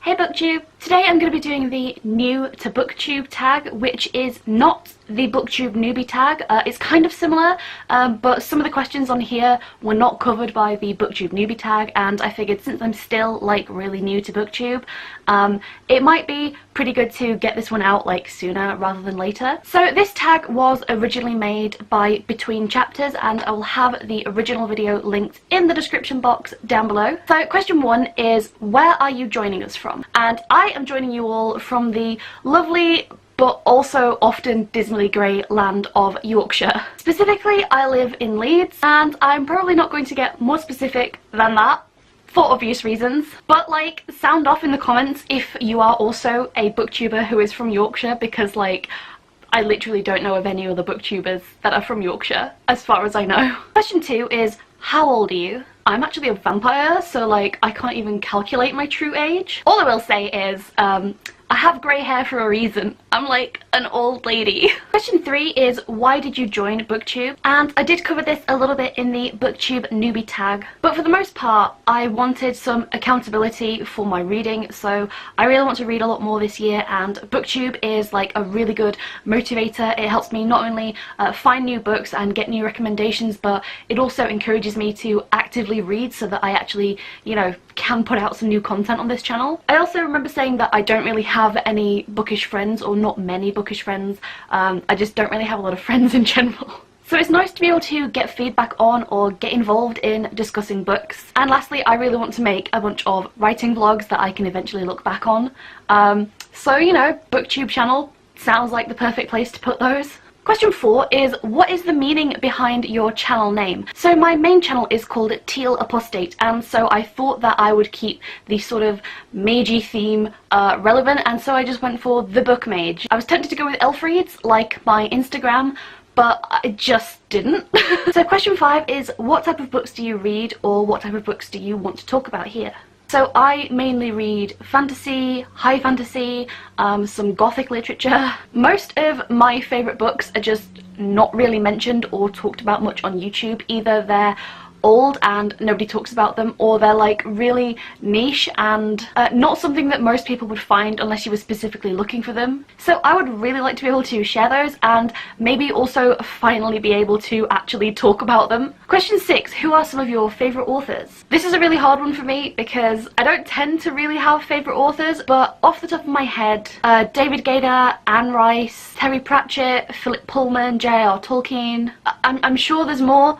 Hey BookTube! Today I'm going to be doing the new To BookTube tag, which is not the BookTube newbie tag. It's kind of similar, but some of the questions on here were not covered by the BookTube newbie tag, and I figured since I'm still like really new to BookTube, it might be pretty good to get this one out like sooner rather than later. So this tag was originally made by Between Chapters, and I will have the original video linked in the description box down below. So question 1 is, where are you joining us from? And I am joining you all from the lovely but also often dismally grey land of Yorkshire. Specifically, I live in Leeds, and I'm probably not going to get more specific than that for obvious reasons, but like, sound off in the comments if you are also a booktuber who is from Yorkshire, because like, I literally don't know of any other booktubers that are from Yorkshire, as far as I know. Question 2 is, how old are you? I'm actually a vampire, so like, I can't even calculate my true age. All I will say is, I have grey hair for a reason. I'm like an old lady. Question 3 is, why did you join BookTube? And I did cover this a little bit in the BookTube newbie tag, but for the most part, I wanted some accountability for my reading, so I really want to read a lot more this year, and BookTube is like a really good motivator. It helps me not only find new books and get new recommendations, but it also encourages me to actively read so that I actually, you know, can put out some new content on this channel. I also remember saying that I don't really have any bookish friends, or not many bookish friends. I just don't really have a lot of friends in general. So it's nice to be able to get feedback on or get involved in discussing books. And lastly, I really want to make a bunch of writing vlogs that I can eventually look back on. So, you know, BookTube channel sounds like the perfect place to put those. Question 4 is, what is the meaning behind your channel name? So my main channel is called Teal Apostate, and so I thought that I would keep the sort of magey theme relevant, and so I just went for the Book Mage. I was tempted to go with elf reads, like my Instagram, but I just didn't. So question 5 is, what type of books do you read, or what type of books do you want to talk about here? So I mainly read fantasy, high fantasy, some gothic literature. Most of my favourite books are just not really mentioned or talked about much on YouTube. Either they're old and nobody talks about them, or they're like really niche and not something that most people would find unless you were specifically looking for them. So I would really like to be able to share those, and maybe also finally be able to actually talk about them. Question 6, who are some of your favourite authors? This is a really hard one for me because I don't tend to really have favourite authors, but off the top of my head, David Gaynor, Anne Rice, Terry Pratchett, Philip Pullman, J.R. Tolkien. I'm sure there's more,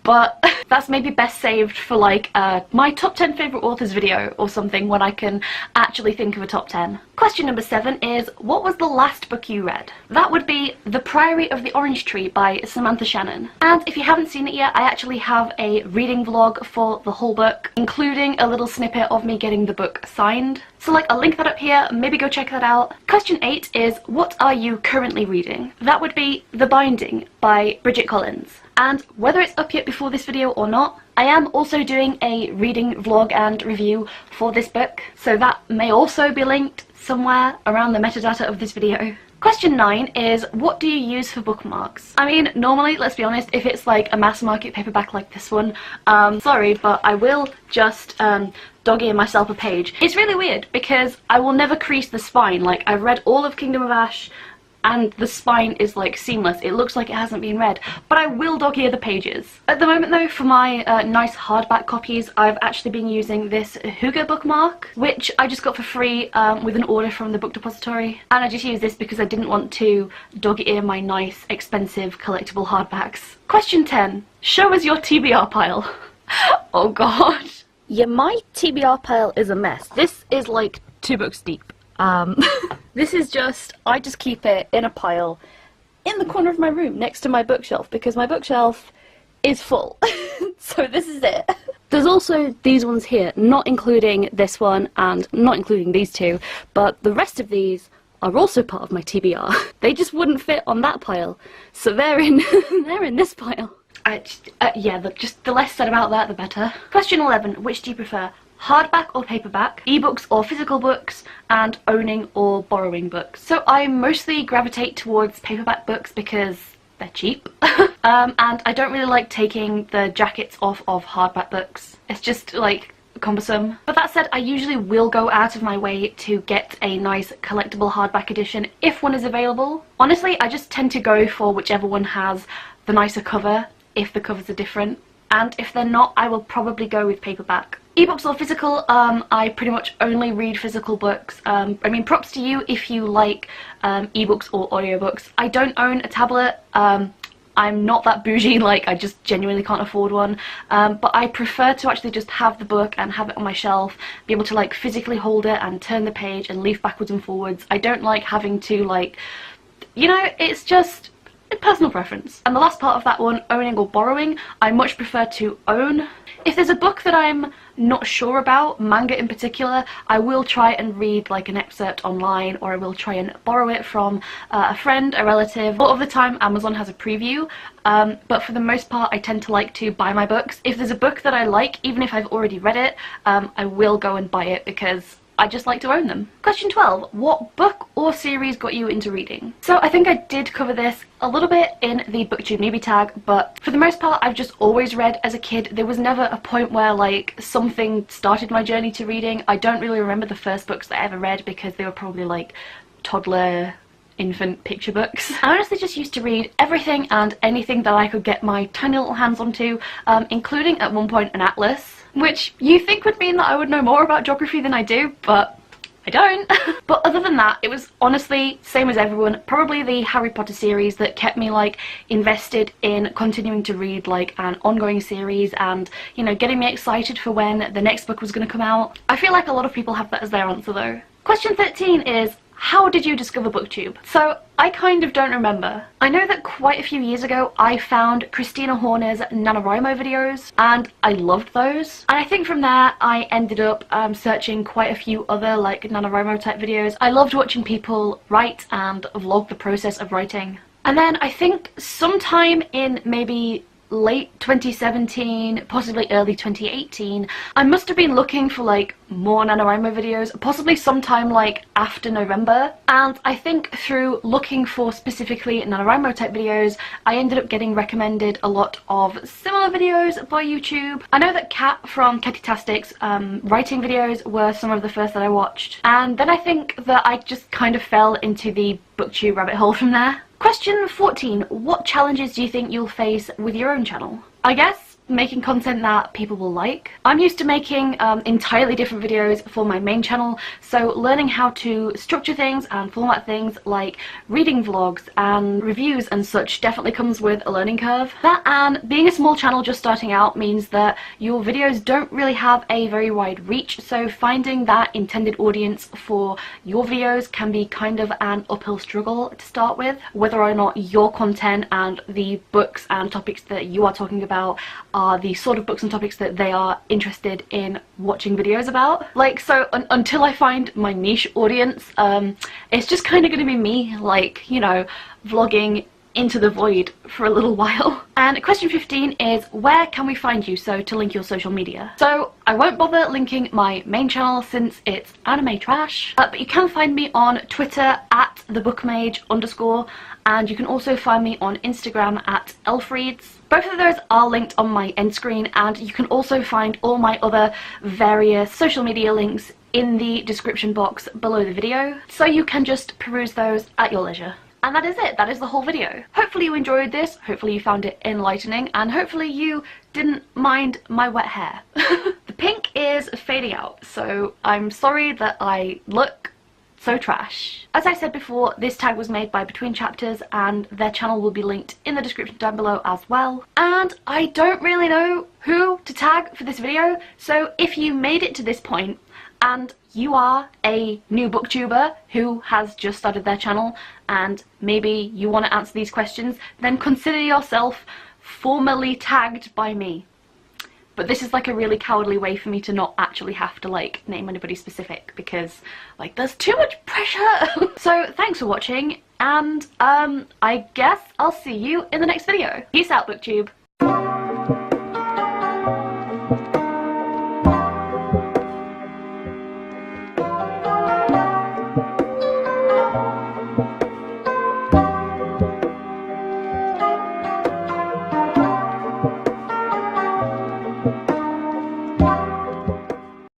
but that's maybe best saved for like my top 10 favourite authors video or something when I can actually think of a top 10. Question number 7 is, what was the last book you read? That would be The Priory of the Orange Tree by Samantha Shannon. And if you haven't seen it yet, I actually have a reading vlog for the whole book, including a little snippet of me getting the book signed. So like, I'll link that up here, maybe go check that out. Question 8 is, what are you currently reading? That would be The Binding by Bridget Collins. And whether it's up yet before this video or not, I am also doing a reading vlog and review for this book, so that may also be linked somewhere around the metadata of this video. Question 9 is, what do you use for bookmarks? I mean, normally, let's be honest, if it's like a mass market paperback like this one, sorry, but I will just dog-ear myself a page. It's really weird because I will never crease the spine. Like, I've read all of Kingdom of Ash, and the spine is like seamless. It looks like it hasn't been read, but I will dog-ear the pages. At the moment though, for my nice hardback copies, I've actually been using this Huga bookmark, which I just got for free with an order from the book depository, and I just use this because I didn't want to dog-ear my nice, expensive, collectible hardbacks. Question 10. Show us your TBR pile. Oh god. Yeah, my TBR pile is a mess. This is like 2 books deep. This is just, I just keep it in a pile in the corner of my room next to my bookshelf because my bookshelf is full. So this is it. There's also these ones here, not including this one and not including these two, but the rest of these are also part of my TBR. They just wouldn't fit on that pile, so they're in they're in this pile. Yeah, just the less said about that, the better. Question 11, which do you prefer? Hardback or paperback, ebooks or physical books, and owning or borrowing books. So I mostly gravitate towards paperback books because they're cheap. And I don't really like taking the jackets off of hardback books. It's just like cumbersome. But that said, I usually will go out of my way to get a nice collectible hardback edition if one is available. Honestly, I just tend to go for whichever one has the nicer cover if the covers are different, and if they're not, I will probably go with paperback. Ebooks or physical, I pretty much only read physical books. I mean, props to you if you like ebooks or audiobooks. I don't own a tablet. I'm not that bougie, like I just genuinely can't afford one, but I prefer to actually just have the book and have it on my shelf, be able to like physically hold it and turn the page and leaf backwards and forwards. I don't like having to, like, you know, it's just a personal preference. And the last part of that one, owning or borrowing, I much prefer to own. If there's a book that I'm not sure about, manga in particular, I will try and read like an excerpt online, or I will try and borrow it from a friend, a relative. A lot of the time Amazon has a preview, but for the most part I tend to like to buy my books. If there's a book that I like, even if I've already read it, I will go and buy it because I just like to own them. Question 12. What book or series got you into reading? So I think I did cover this a little bit in the BookTube newbie tag, but for the most part I've just always read as a kid. There was never a point where like something started my journey to reading. I don't really remember the first books that I ever read because they were probably like toddler, infant picture books. I honestly just used to read everything and anything that I could get my tiny little hands onto, including at one point an atlas, which you think would mean that I would know more about geography than I do, but I don't. But other than that, it was honestly, same as everyone, probably the Harry Potter series that kept me like invested in continuing to read like an ongoing series and, you know, getting me excited for when the next book was going to come out. I feel like a lot of people have that as their answer though. Question 13 is, how did you discover BookTube? So I kind of don't remember. I know that quite a few years ago I found Christina Horner's NaNoWriMo videos and I loved those. And I think from there I ended up searching quite a few other like NaNoWriMo type videos. I loved watching people write and vlog the process of writing. And then I think sometime in maybe late 2017, possibly early 2018, I must have been looking for like more NaNoWriMo videos, possibly sometime like after November, and I think through looking for specifically NaNoWriMo type videos I ended up getting recommended a lot of similar videos by YouTube. I know that Kat from Cattytastic's writing videos were some of the first that I watched, and then I think that I just kind of fell into the BookTube rabbit hole from there. Question 14. What challenges do you think you'll face with your own channel? I guess making content that people will like. I'm used to making entirely different videos for my main channel, so learning how to structure things and format things like reading vlogs and reviews and such definitely comes with a learning curve. That and being a small channel just starting out means that your videos don't really have a very wide reach, so finding that intended audience for your videos can be kind of an uphill struggle to start with, whether or not your content and the books and topics that you are talking about are the sort of books and topics that they are interested in watching videos about. Like, so until I find my niche audience, it's just kind of going to be me, like, you know, vlogging into the void for a little while. And question 15 is, where can we find you, so to link your social media? So I won't bother linking my main channel since it's anime trash, but you can find me on Twitter at @thebookmage_, and you can also find me on Instagram at elfreads. Both of those are linked on my end screen, and you can also find all my other various social media links in the description box below the video, so you can just peruse those at your leisure. And that is it. That is the whole video. Hopefully you enjoyed this, hopefully you found it enlightening, and hopefully you didn't mind my wet hair. The pink is fading out, so I'm sorry that I look so trash. As I said before, this tag was made by Between Chapters and their channel will be linked in the description down below as well. And I don't really know who to tag for this video, so if you made it to this point and you are a new booktuber who has just started their channel and maybe you want to answer these questions, then consider yourself formally tagged by me. But this is like a really cowardly way for me to not actually have to like name anybody specific, because like there's too much pressure. So thanks for watching, and I guess I'll see you in the next video. Peace out, BookTube.